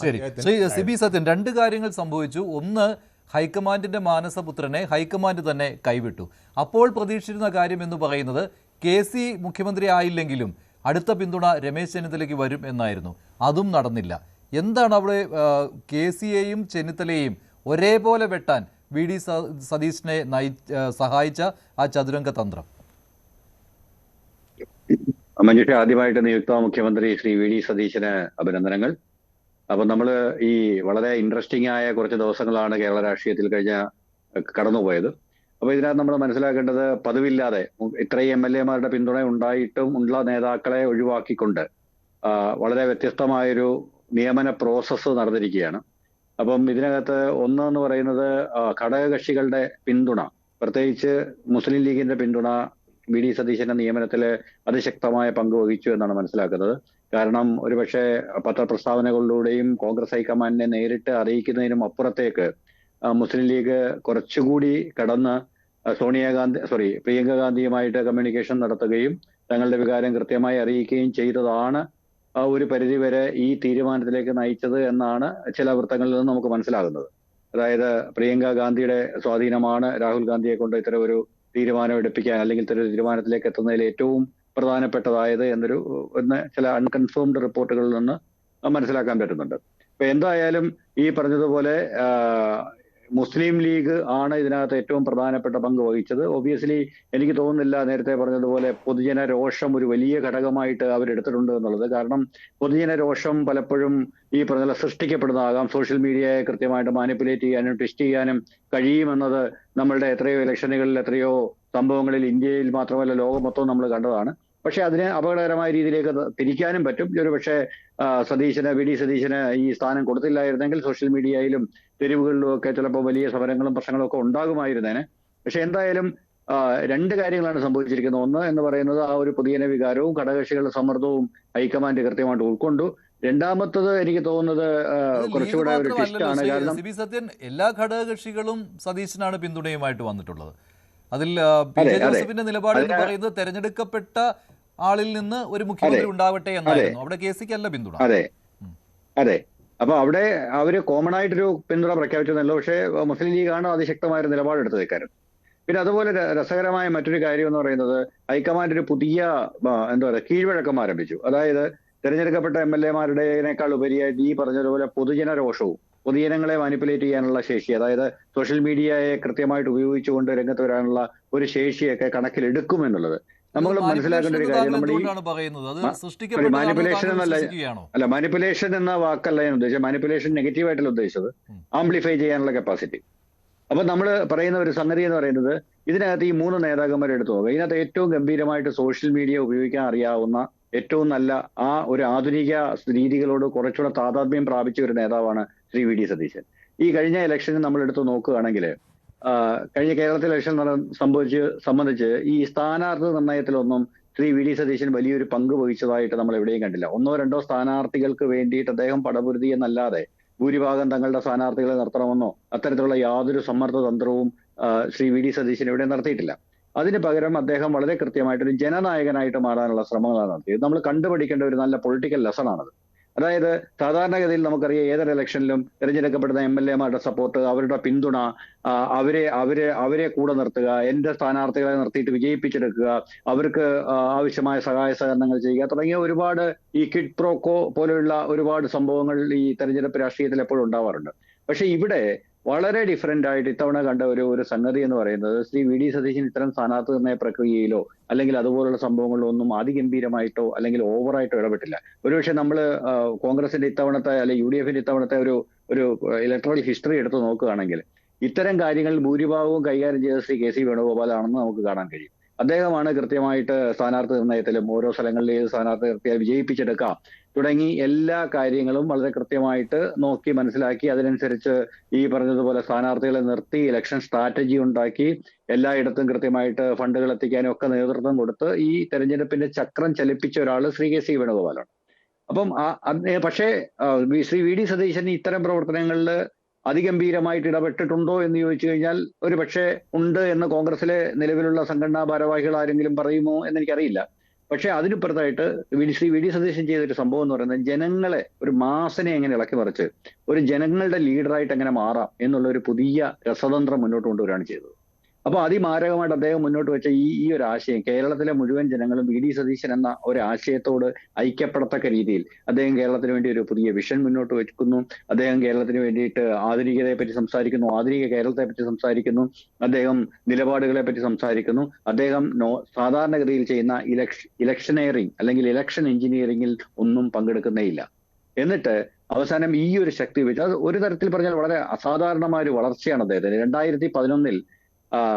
ശരി, ശ്രീ സിബി സത്യൻ, രണ്ട് കാര്യങ്ങൾ സംഭവിച്ചു. ഒന്ന്, ഹൈക്കമാൻഡിന്റെ മാനസപുത്രനെ ഹൈക്കമാൻഡ് തന്നെ കൈവിട്ടു. അപ്പോൾ പ്രതീക്ഷിച്ചിരുന്ന കാര്യം എന്ന് പറയുന്നത് KC മുഖ്യമന്ത്രി ആയില്ലെങ്കിലും അടുത്ത പിന്തുണ രമേശ് ചെന്നിത്തലയ്ക്ക് വരും എന്നായിരുന്നു. അതും നടന്നില്ല. എന്താണ് അവിടെ KCയെയും ചെന്നിത്തലയെയും ഒരേപോലെ വെട്ടാൻ VD സതീശനെ സഹായിച്ച ആ ചതുരംഗ തന്ത്രം? മഞ്ജുഷ, ആദ്യമായിട്ട് നിയുക്ത മുഖ്യമന്ത്രി ശ്രീ VD സതീശന് അഭിനന്ദനങ്ങൾ. അപ്പൊ നമ്മള് ഈ വളരെ ഇൻട്രസ്റ്റിംഗ് ആയ കുറച്ച് ദിവസങ്ങളാണ് കേരള രാഷ്ട്രീയത്തിൽ കടന്നുപോയത്. അപ്പൊ ഇതിനകത്ത് നമ്മൾ മനസ്സിലാക്കേണ്ടത്, പതിവില്ലാതെ ഇത്രയും MLA-മാരുടെ പിന്തുണ ഉണ്ടായിട്ടും ഉള്ള നേതാക്കളെ ഒഴിവാക്കിക്കൊണ്ട് വളരെ വ്യത്യസ്തമായൊരു നിയമന പ്രോസസ്സ് നടന്നിരിക്കുകയാണ്. അപ്പം ഇതിനകത്ത് ഒന്നെന്ന് പറയുന്നത് ഘടകകക്ഷികളുടെ പിന്തുണ, പ്രത്യേകിച്ച് മുസ്ലിം ലീഗിന്റെ പിന്തുണ VD സതീശന്റെ നിയമനത്തിൽ അതിശക്തമായ പങ്ക് വഹിച്ചു എന്നാണ് മനസ്സിലാക്കുന്നത്. കാരണം ഒരുപക്ഷെ പത്രപ്രസ്താവനകളിലൂടെയും കോൺഗ്രസ് ഹൈക്കമാൻഡിനെ നേരിട്ട് അറിയിക്കുന്നതിനും അപ്പുറത്തേക്ക് മുസ്ലിം ലീഗ് കുറച്ചുകൂടി കടന്ന് പ്രിയങ്ക ഗാന്ധിയുമായിട്ട് കമ്മ്യൂണിക്കേഷൻ നടത്തുകയും തങ്ങളുടെ വികാരം കൃത്യമായി അറിയിക്കുകയും ചെയ്തതാണ് ഒരു പരിധിവരെ ഈ തീരുമാനത്തിലേക്ക് നയിച്ചത് എന്നാണ് ചില വൃത്തങ്ങളിൽ നിന്ന് നമുക്ക് മനസ്സിലാകുന്നത്. അതായത് പ്രിയങ്ക ഗാന്ധിയുടെ സ്വാധീനമാണ് രാഹുൽ ഗാന്ധിയെ കൊണ്ട് ഇത്തരം ഒരു തീരുമാനം എടുപ്പിക്കാൻ അല്ലെങ്കിൽ ഇത്തരം ഒരു തീരുമാനത്തിലേക്ക് എത്തുന്നതിൽ ഏറ്റവും പ്രധാനപ്പെട്ടതായത് എന്ന് ചില അൺകൺഫേംഡ് റിപ്പോർട്ടുകളിൽ നിന്ന് മനസ്സിലാക്കാൻ പറ്റുന്നുണ്ട്. അപ്പൊ എന്തായാലും ഈ പറഞ്ഞതുപോലെ മുസ്ലിം ലീഗ് ആണ് ഇതിനകത്ത് ഏറ്റവും പ്രധാനപ്പെട്ട പങ്ക് വഹിച്ചത്. ഒബിയസ്ലി എനിക്ക് തോന്നുന്നില്ല, നേരത്തെ പറഞ്ഞതുപോലെ പൊതുജന രോഷം ഒരു വലിയ ഘടകമായിട്ട് അവരെടുത്തിട്ടുണ്ട് എന്നുള്ളത്. കാരണം പൊതുജന രോഷം പലപ്പോഴും ഈ പറഞ്ഞ സൃഷ്ടിക്കപ്പെടുന്നതാകാം. സോഷ്യൽ മീഡിയയെ കൃത്യമായിട്ട് മാനിപ്പുലേറ്റ് ചെയ്യാനും ട്വിസ്റ്റ് ചെയ്യാനും കഴിയുമെന്നത് നമ്മളുടെ എത്രയോ ഇലക്ഷനുകളിൽ എത്രയോ സംഭവങ്ങളിൽ ഇന്ത്യയിൽ മാത്രമല്ല ലോകം മൊത്തം നമ്മൾ കണ്ടതാണ്. പക്ഷെ അതിനെ അപകടകരമായ രീതിയിലേക്ക് തിരിക്കാനും പറ്റും. ഒരു പക്ഷേ VD സതീശന് ഈ സ്ഥാനം കൊടുത്തില്ലായിരുന്നെങ്കിൽ സോഷ്യൽ മീഡിയയിലും തെരുവുകളിലും ഒക്കെ ചിലപ്പോൾ വലിയ സമരങ്ങളും പ്രശ്നങ്ങളും ഒക്കെ ഉണ്ടാകുമായിരുന്നേനെ. പക്ഷെ എന്തായാലും രണ്ട് കാര്യങ്ങളാണ് സംഭവിച്ചിരിക്കുന്നത്. ഒന്ന് എന്ന് പറയുന്നത് ആ ഒരു പൊതുജന വികാരവും ഘടകകക്ഷികളുടെ സമ്മർദ്ദവും ഹൈക്കമാൻഡ് കൃത്യമായിട്ട് ഉൾക്കൊണ്ടു. രണ്ടാമത്തത് എനിക്ക് തോന്നുന്നത് കുറച്ചുകൂടെ ഒരു ട്വിസ്റ്റാണ്. കാരണം സിബി സത്യൻ, എല്ലാ ഘടകകക്ഷികളും സതീശനാണ് പിന്തുണയുമായിട്ട് വന്നിട്ടുള്ളത്. അതിൽ PJ ജോസഫിന്റെ നിലപാട് എന്ന് പറയുന്നത് തെരഞ്ഞെടുക്കപ്പെട്ട ആളിൽ നിന്ന് ഒരു മുഖ്യമന്ത്രി ഉണ്ടാവട്ടെ എന്നായിരുന്നു. അവിടെ KCക്ക് അല്ല പിന്തുണ. അതെ. അപ്പൊ അവിടെ അവര് കോമൺ ആയിട്ടൊരു പിന്തുണ പ്രഖ്യാപിച്ചതല്ലോ. പക്ഷേ മുസ്ലിം ലീഗാണ് അതിശക്തമായൊരു നിലപാടെടുത്തത് ഇക്കാര്യം. പിന്നെ അതുപോലെ രസകരമായ മറ്റൊരു കാര്യം എന്ന് പറയുന്നത്, ഹൈക്കമാൻഡ് ഒരു പുതിയ കീഴ്വഴക്കം ആരംഭിച്ചു. അതായത് തെരഞ്ഞെടുക്കപ്പെട്ട MLA-മാരുടേതിനേക്കാൾ ഉപരിയായിട്ട് ഈ പറഞ്ഞതുപോലെ പൊതുജന രോഷവും പൊതുജനങ്ങളെ മാനിപ്പുലേറ്റ് ചെയ്യാനുള്ള ശേഷി, അതായത് സോഷ്യൽ മീഡിയയെ കൃത്യമായിട്ട് ഉപയോഗിച്ചുകൊണ്ട് രംഗത്ത് വരാനുള്ള ഒരു ശേഷിയൊക്കെ കണക്കിലെടുക്കുമെന്നുള്ളത് നമ്മൾ മനസ്സിലാക്കേണ്ട ഒരു കാര്യം. നമ്മൾ മാനിപ്പുലേഷൻ എന്ന വാക്കല്ല ഞാൻ ഉദ്ദേശിച്ചത്. മാനിപ്പുലേഷൻ നെഗറ്റീവായിട്ടല്ല ഉദ്ദേശിച്ചത്, ആംപ്ലിഫൈ ചെയ്യാനുള്ള കപ്പാസിറ്റി. അപ്പൊ നമ്മൾ പറയുന്ന ഒരു സംഗതി എന്ന് പറയുന്നത്, ഇതിനകത്ത് ഈ 3 നേതാക്കന്മാരെ എടുത്തു നോക്കുക. ഇതിനകത്ത് ഏറ്റവും ഗംഭീരമായിട്ട് സോഷ്യൽ മീഡിയ ഉപയോഗിക്കാൻ അറിയാവുന്ന, ഏറ്റവും നല്ല ആ ഒരു ആധുനിക രീതികളോട് കുറച്ചുകൂടെ താതാത്മ്യം പ്രാപിച്ച ഒരു നേതാവാണ് ശ്രീ VD സതീശൻ. ഈ കഴിഞ്ഞ ഇലക്ഷന് നമ്മൾ എടുത്തു നോക്കുകയാണെങ്കിൽ, കഴിഞ്ഞ കേരളത്തിലെ ഇലക്ഷൻ സംബന്ധിച്ച് ഈ സ്ഥാനാർത്ഥി നിർണയത്തിലൊന്നും ശ്രീ VD സതീശൻ വലിയൊരു പങ്ക് വഹിച്ചതായിട്ട് നമ്മൾ എവിടെയും കണ്ടില്ല. 1 or 2 സ്ഥാനാർത്ഥികൾക്ക് വേണ്ടിയിട്ട് അദ്ദേഹം പടപൊരുതി എന്നല്ലാതെ ഭൂരിഭാഗം തങ്ങളുടെ സ്ഥാനാർത്ഥികളെ നിർത്തണമെന്നോ അത്തരത്തിലുള്ള യാതൊരു സമ്മർദ്ദ തന്ത്രവും ശ്രീ VD സതീശൻ ഇവിടെ നടത്തിയിട്ടില്ല. അതിന് പകരം അദ്ദേഹം വളരെ കൃത്യമായിട്ടൊരു ജനനായകനായിട്ട് മാറാനുള്ള ശ്രമങ്ങളാണ് നടത്തിയത്. നമ്മൾ കണ്ടുപഠിക്കേണ്ട ഒരു നല്ല പൊളിറ്റിക്കൽ ലെസണാണത്. അതായത് സാധാരണഗതിയിൽ നമുക്കറിയാം, ഏതൊരു ഇലക്ഷനിലും തിരഞ്ഞെടുക്കപ്പെടുന്ന MLA-മാരുടെ സപ്പോർട്ട്, അവരുടെ പിന്തുണ, അവരെ കൂടെ നിർത്തുക, എന്റെ സ്ഥാനാർത്ഥികളെ നിർത്തിയിട്ട് വിജയിപ്പിച്ചെടുക്കുക, അവർക്ക് ആവശ്യമായ സഹായ സഹകരണങ്ങൾ ചെയ്യുക തുടങ്ങിയ ഒരുപാട് ഈ കിഡ് പ്രോക്കോ പോലെയുള്ള ഒരുപാട് സംഭവങ്ങൾ ഈ തെരഞ്ഞെടുപ്പ് രാഷ്ട്രീയത്തിൽ എപ്പോഴും ഉണ്ടാവാറുണ്ട്. പക്ഷെ ഇവിടെ വളരെ ഡിഫറെന്റ് ആയിട്ട് ഇത്തവണ കണ്ട ഒരു സംഗതി എന്ന് പറയുന്നത്, ശ്രീ VD സതീശൻ ഇത്തരം സ്ഥാനാർത്ഥി നിർണയ പ്രക്രിയയിലോ അല്ലെങ്കിൽ അതുപോലുള്ള സംഭവങ്ങളിലോ ഒന്നും അതിഗംഭീരമായിട്ടോ അല്ലെങ്കിൽ ഓവറായിട്ടോ ഇടപെട്ടില്ല. ഒരുപക്ഷെ നമ്മൾ കോൺഗ്രസിന്റെ ഇത്തവണത്തെ അല്ലെങ്കിൽ UDFന്റെ ഇത്തവണത്തെ ഒരു ഇലക്ട്രൽ ഹിസ്റ്ററി എടുത്ത് നോക്കുകയാണെങ്കിൽ ഇത്തരം കാര്യങ്ങൾ ഭൂരിഭാഗവും കൈകാര്യം ചെയ്ത ശ്രീ KC വേണുഗോപാലാണെന്ന് നമുക്ക് കാണാൻ കഴിയും. അദ്ദേഹമാണ് കൃത്യമായിട്ട് സ്ഥാനാർത്ഥി നിർണയത്തിലും ഓരോ സ്ഥലങ്ങളിൽ ഏത് സ്ഥാനാർത്ഥി നിർത്തിയാൽ വിജയിപ്പിച്ചെടുക്കാം തുടങ്ങി എല്ലാ കാര്യങ്ങളും വളരെ കൃത്യമായിട്ട് നോക്കി മനസ്സിലാക്കി അതിനനുസരിച്ച് ഈ പറഞ്ഞതുപോലെ സ്ഥാനാർത്ഥികളെ നിർത്തി ഇലക്ഷൻ സ്ട്രാറ്റജി ഉണ്ടാക്കി എല്ലായിടത്തും കൃത്യമായിട്ട് ഫണ്ടുകൾ എത്തിക്കാനും ഒക്കെ നേതൃത്വം കൊടുത്ത് ഈ തെരഞ്ഞെടുപ്പിന്റെ ചക്രം ചലിപ്പിച്ച ഒരാൾ ശ്രീ KC വേണുഗോപാലാണ്. അപ്പം പക്ഷേ ശ്രീ VD സതീശൻ ഇത്തരം പ്രവർത്തനങ്ങളിൽ അതിഗംഭീരമായിട്ട് ഇടപെട്ടിട്ടുണ്ടോ എന്ന് ചോദിച്ചു കഴിഞ്ഞാൽ ഒരു പക്ഷേ ഉണ്ട് എന്ന് കോൺഗ്രസിലെ നിലവിലുള്ള സംഘടനാ ഭാരവാഹികൾ ആരെങ്കിലും പറയുമോ എന്ന് എനിക്കറിയില്ല. പക്ഷെ അതിനിപ്പുറത്തായിട്ട് വി ഡി സതീശൻ ചെയ്തൊരു സംഭവം എന്ന് പറയുന്നത് ജനങ്ങളെ, ഒരു മാസിനെ എങ്ങനെ ഇളക്കി മറിച്ച് ഒരു ജനങ്ങളുടെ ലീഡറായിട്ട് എങ്ങനെ മാറാം എന്നുള്ള ഒരു പുതിയ രസതന്ത്രം മുന്നോട്ട് കൊണ്ടുവരികയാണ് ചെയ്തത്. അപ്പൊ അതിമാരകമായിട്ട് അദ്ദേഹം മുന്നോട്ട് വെച്ച ഈ ഒരു ആശയം കേരളത്തിലെ മുഴുവൻ ജനങ്ങളും വി ഡി സതീശൻ എന്ന ഒരു ആശയത്തോട് ഐക്യപ്പെടത്തക്ക രീതിയിൽ അദ്ദേഹം കേരളത്തിന് വേണ്ടി ഒരു പുതിയ വിഷൻ മുന്നോട്ട് വെക്കുന്നു. അദ്ദേഹം കേരളത്തിന് വേണ്ടിയിട്ട് ആധുനികതയെ പറ്റി സംസാരിക്കുന്നു, ആധുനിക കേരളത്തെ പറ്റി സംസാരിക്കുന്നു, അദ്ദേഹം നിലപാടുകളെ പറ്റി സംസാരിക്കുന്നു. അദ്ദേഹം സാധാരണഗതിയിൽ ചെയ്യുന്ന ഇലക്ഷനറിങ് അല്ലെങ്കിൽ ഇലക്ഷൻ എഞ്ചിനീയറിംഗിൽ ഒന്നും പങ്കെടുക്കുന്നേയില്ല. എന്നിട്ട് അവസാനം ഈ ഒരു ശക്തി വെച്ച്, അത് ഒരു തരത്തിൽ പറഞ്ഞാൽ വളരെ അസാധാരണമായ ഒരു വളർച്ചയാണ് അദ്ദേഹത്തിന്. 2011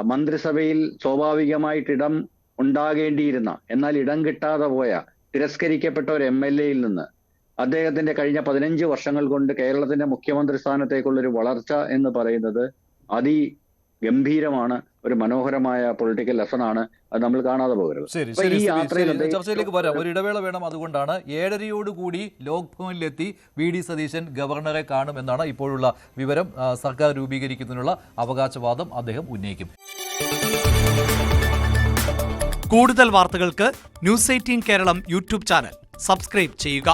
മന്ത്രിസഭയിൽ സ്വാഭാവികമായിട്ട് ഇടം ഉണ്ടാകേണ്ടിയിരുന്ന, എന്നാൽ ഇടം കിട്ടാതെ പോയ, തിരസ്കരിക്കപ്പെട്ട ഒരു MLA-യിൽ നിന്ന് അദ്ദേഹത്തിന്റെ കഴിഞ്ഞ 15 വർഷങ്ങൾ കൊണ്ട് കേരളത്തിന്റെ മുഖ്യമന്ത്രി സ്ഥാനത്തേക്കുള്ള ഒരു വളർച്ച എന്ന് പറയുന്നത് അതിഗംഭീരമാണ്. ഒരു മനോഹരമായ പൊളിറ്റിക്കൽ ലെസണാണ്. അത് നമ്മൾ കാണാതെ പോകരുത്. ശരി, ചർച്ചയിലേക്ക് വരാം. ഒരു ഇടവേള വേണം. അതുകൊണ്ടാണ് 7:30 ലോക്ഭവനിലെത്തി VD സതീശൻ ഗവർണറെ കാണും എന്നാണ് ഇപ്പോഴുള്ള വിവരം. സർക്കാർ രൂപീകരിക്കുന്നതിനുള്ള അവകാശവാദം അദ്ദേഹം ഉന്നയിക്കും. കൂടുതൽ വാർത്തകൾക്ക് News 18 Keralam YouTube channel subscribe ചെയ്യുക.